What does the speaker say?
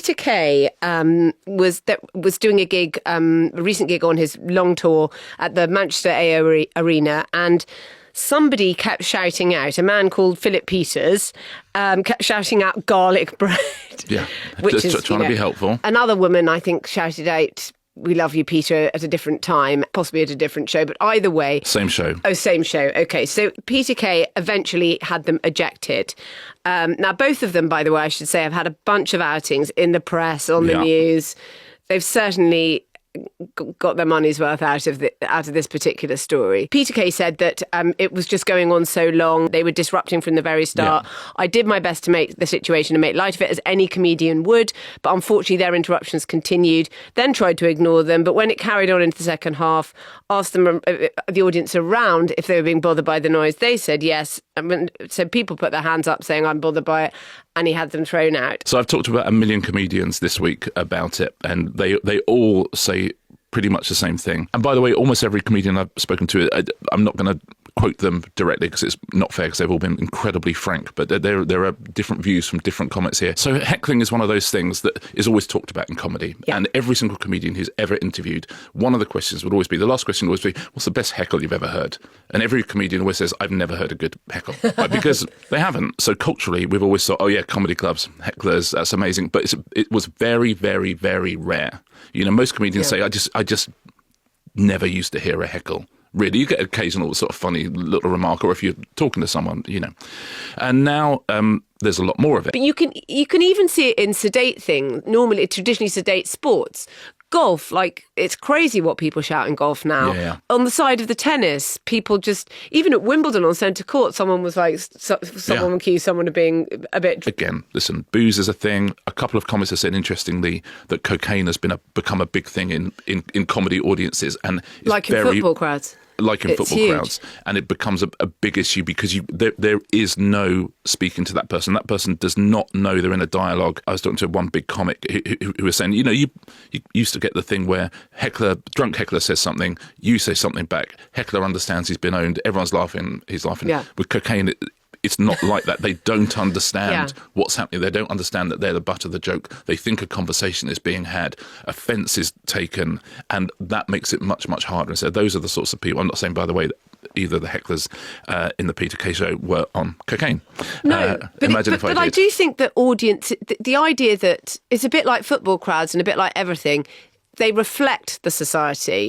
Peter Kay was doing a recent gig on his long tour at the Manchester AO Arena, and somebody kept shouting out, a man called Philip Peters, kept shouting out garlic bread. Yeah, which just is, trying to be helpful. Another woman, I think, shouted out, "We love you, Peter," at a different time, possibly at a different show, but either way. Same show. Oh, same show. Okay, so Peter Kay eventually had them ejected. Now, both of them, by the way, I should say, have had a bunch of outings in the press, on the news. They've certainly got their money's worth out of this particular story. Peter Kay said that it was just going on so long, they were disrupting from the very start. I did my best to make the situation and make light of it, as any comedian would, but unfortunately their interruptions continued, then tried to ignore them, but when it carried on into the second half, asked them, the audience around, if they were being bothered by the noise. They said yes, so people put their hands up saying, "I'm bothered by it," and he had them thrown out. So I've talked to about 1 million comedians this week about it, and they all say pretty much the same thing. And by the way, almost every comedian I've spoken to, I'm not going to quote them directly because it's not fair, because they've all been incredibly frank, but there are different views from different comments here. So heckling is one of those things that is always talked about in comedy. Yeah. And every single comedian who's ever interviewed, one of the questions would always be, the last question would always be, what's the best heckle you've ever heard? And every comedian always says, I've never heard a good heckle. Because they haven't. So culturally, we've always thought, oh yeah, comedy clubs, hecklers, that's amazing. But it was very, very, very rare. You know, most comedians say, I just never used to hear a heckle. Really, you get occasional sort of funny little remark, or if you're talking to someone, you know. And now there's a lot more of it. But you can even see it in sedate things, normally traditionally sedate sports. Golf, like, it's crazy what people shout in golf now. Yeah. On the side of the tennis, people just, even at Wimbledon on centre court, someone was like, someone accused someone of being a bit... Again, listen, booze is a thing. A couple of comics have said, interestingly, that cocaine has become a big thing in comedy audiences. And like in football crowds. Like in it's football huge. crowds, and it becomes a big issue because there is no speaking to that person. That person does not know they're in a dialogue. I was talking to one big comic who was saying, you know, you used to get the thing where drunk heckler says something, you say something back. Heckler understands he's been owned. Everyone's laughing. He's laughing. Yeah. With cocaine, it's not like that. They don't understand what's happening. They don't understand that they're the butt of the joke. They think a conversation is being had, offence is taken, and that makes it much, much harder. And so those are the sorts of people. I'm not saying, by the way, that either the hecklers in the Peter Kay show were on cocaine. No, but I do think that audience, the idea that it's a bit like football crowds and a bit like everything, they reflect the society.